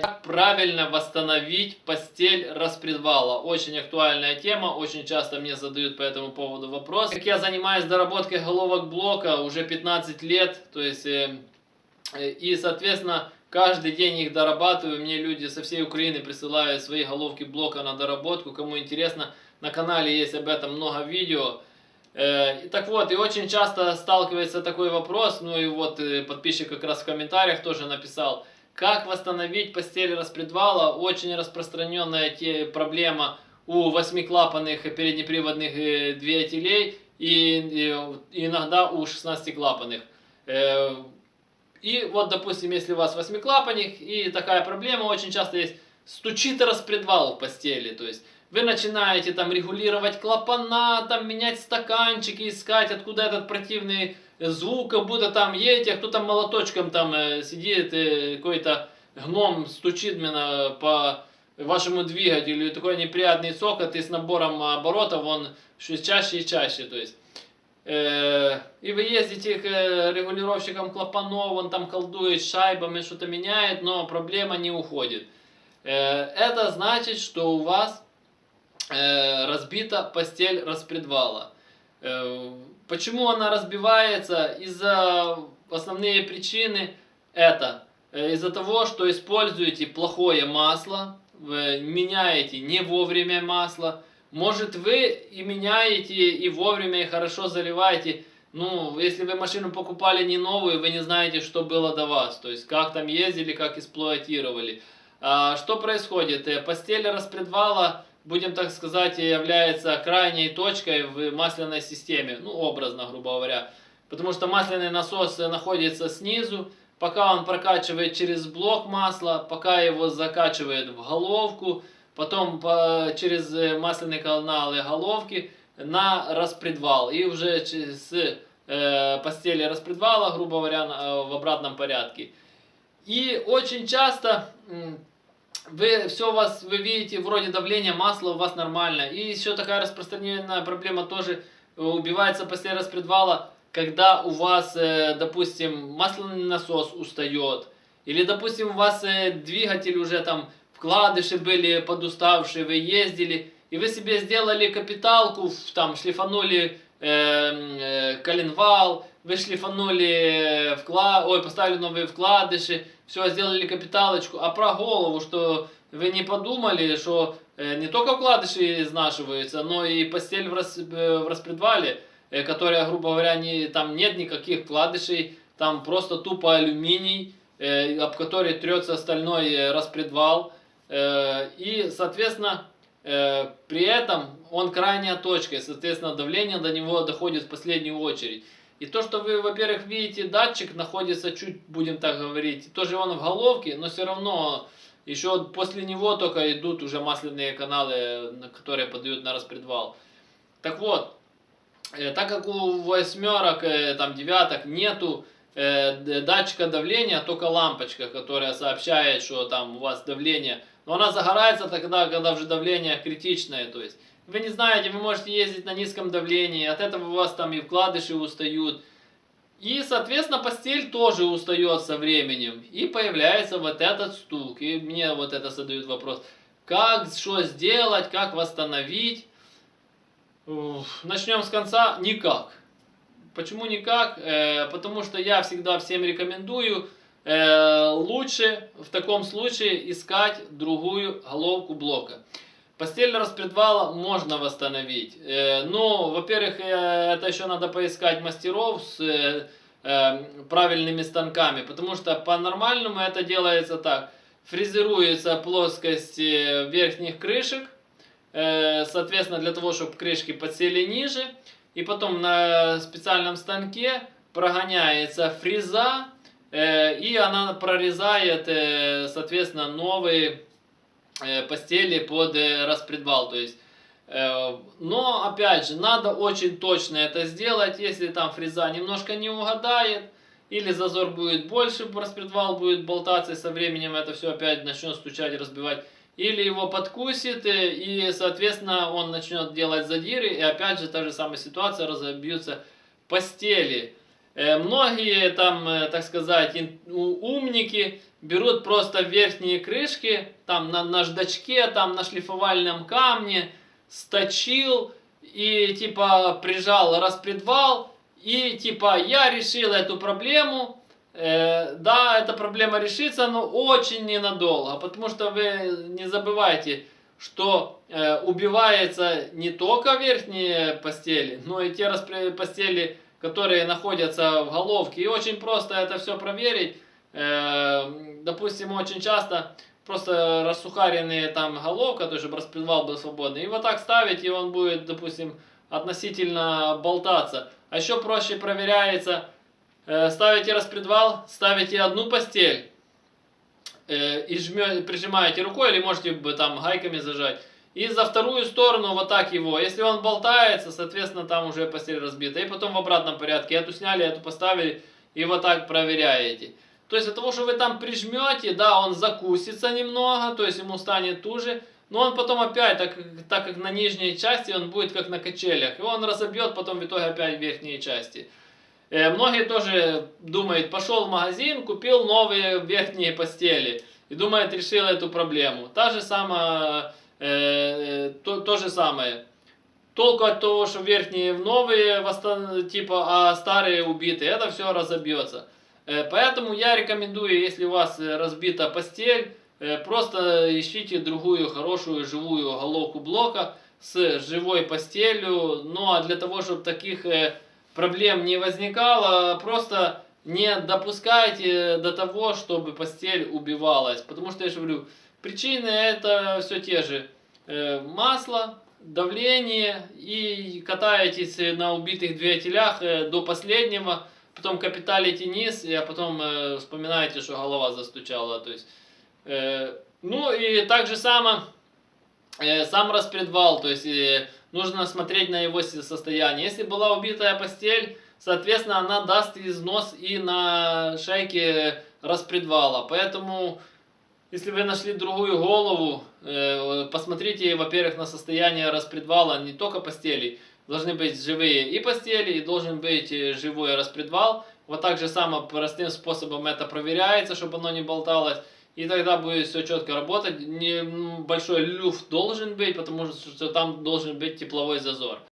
Как правильно восстановить постель распредвала? Очень актуальная тема, очень часто мне задают по этому поводу вопрос. Как я занимаюсь доработкой головок блока уже 15 лет, то есть, и, соответственно, каждый день их дорабатываю. Мне люди со всей Украины присылают свои головки блока на доработку. Кому интересно, на канале есть об этом много видео. Так вот, и очень часто сталкивается такой вопрос, ну и вот подписчик как раз в комментариях тоже написал, как восстановить постель распредвала. Очень распространенная проблема у 8-клапанных переднеприводных двигателей и иногда у 16-клапанных. И вот, допустим, если у вас 8-клапанник и такая проблема очень часто есть, стучит распредвал в постели, то есть вы начинаете там регулировать клапана, там менять стаканчики, искать, откуда этот противный звук, как будто там едете, а кто-то молоточком там сидит, какой-то гном стучит именно по вашему двигателю, и такой неприятный цокот, и с набором оборотов он чаще и чаще, то есть. И вы ездите к регулировщикам клапанов, он там колдует шайбами, что-то меняет, но проблема не уходит. Это значит, что у вас разбита постель распредвала. Почему она разбивается? Из-за основные причины это из-за того, что используете плохое масло, меняете не вовремя масло. Может, вы и меняете, и вовремя, и хорошо заливаете. Ну, если вы машину покупали не новую, вы не знаете, что было до вас. То есть, как там ездили, как эксплуатировали. Что происходит? Постель распредвала, будем так сказать, является крайней точкой в масляной системе. Ну, образно, грубо говоря. Потому что масляный насос находится снизу. Пока он прокачивает через блок масла, пока его закачивает в головку, потом через масляные каналы головки на распредвал. И уже с постели распредвала, грубо говоря, в обратном порядке. И очень часто вы видите, вроде давление масла у вас нормально. И еще такая распространенная проблема тоже, убивается постель распредвала, когда у вас, допустим, масляный насос устает. Или, допустим, у вас двигатель уже там, вкладыши были подуставшие, вы ездили, и вы себе сделали капиталку, там шлифанули коленвал, вы шлифанули поставили новые вкладыши, все, сделали капиталочку, а про голову, что вы не подумали, что не только вкладыши изнашиваются, но и постель в распредвале, которая, грубо говоря, там нет никаких вкладышей, там просто тупо алюминий, об который трется стальной распредвал, и, соответственно, при этом он крайняя точка, и, соответственно, давление до него доходит в последнюю очередь. И то, что вы, во-первых, видите, датчик находится чуть, будем так говорить, тоже он в головке, но все равно еще после него только идут уже масляные каналы, которые подают на распредвал. Так вот, так как у восьмерок, там, девяток нету датчика давления, только лампочка, которая сообщает, что там у вас давление, но она загорается тогда, когда уже давление критичное, то есть вы не знаете, вы можете ездить на низком давлении, от этого у вас там и вкладыши устают, и, соответственно, постель тоже устает со временем, и появляется вот этот стук, и мне вот это задают вопрос, как, что сделать, как восстановить. Начнем с конца. Никак. Почему никак? Потому что я всегда всем рекомендую лучше в таком случае искать другую головку блока. Постель распредвала можно восстановить. Но, во-первых, это еще надо поискать мастеров с правильными станками. Потому что по-нормальному это делается так. Фрезеруется плоскость верхних крышек. Соответственно, для того, чтобы крышки подсели ниже. И потом на специальном станке прогоняется фреза. И она прорезает, соответственно, новые постели под распредвал. То есть, но, опять же, надо очень точно это сделать. Если там фреза немножко не угадает, или зазор будет больше, распредвал будет болтаться, и со временем это все опять начнет стучать, разбивать. Или его подкусит, и, соответственно, он начнет делать задиры, и опять же та же самая ситуация, разобьются постели. Многие там, так сказать, умники берут просто верхние крышки, там на наждачке, там на шлифовальном камне, сточил и типа прижал распредвал, и типа я решил эту проблему. Да, эта проблема решится, но очень ненадолго, потому что вы не забывайте, что убивается не только верхние постели, но и те постели, которые находятся в головке. И очень просто это все проверить. Допустим, очень часто просто рассухаренные там головка, то есть чтобы распредвал был свободный. И вот так ставить, и он будет, допустим, относительно болтаться. А еще проще проверяется, ставите распредвал, ставите одну постель и прижимаете рукой, или можете там гайками зажать. И за вторую сторону вот так его. Если он болтается, соответственно, там уже постель разбита. И потом в обратном порядке. Эту сняли, эту поставили. И вот так проверяете. То есть от того, что вы там прижмете, да, он закусится немного. То есть ему станет туже. Но он потом опять, так как на нижней части, он будет как на качелях. И он разобьет потом в итоге опять верхние части. Многие тоже думают, пошел в магазин, купил новые верхние постели. И думает, решил эту проблему. То же самое. Толку от того, что верхние новые, типа, а старые убиты, это все разобьется. Поэтому я рекомендую, если у вас разбита постель, просто ищите другую хорошую живую головку блока с живой постелью. Ну а для того, чтобы таких проблем не возникало, просто не допускайте до того, чтобы постель убивалась. Потому что, я же говорю, причины это все те же. Масло, давление, и катаетесь на убитых двигателях до последнего, потом капиталите низ, а потом вспоминаете, что голова застучала. То есть, ну и так же само сам распредвал, то есть нужно смотреть на его состояние. Если была убитая постель, соответственно, она даст износ и на шейке распредвала. Поэтому, если вы нашли другую голову, посмотрите, во-первых, на состояние распредвала не только постелей. Должны быть живые и постели, и должен быть живой распредвал. Вот так же само простым способом это проверяется, чтобы оно не болталось. И тогда будет все четко работать. Большой люфт должен быть, потому что там должен быть тепловой зазор.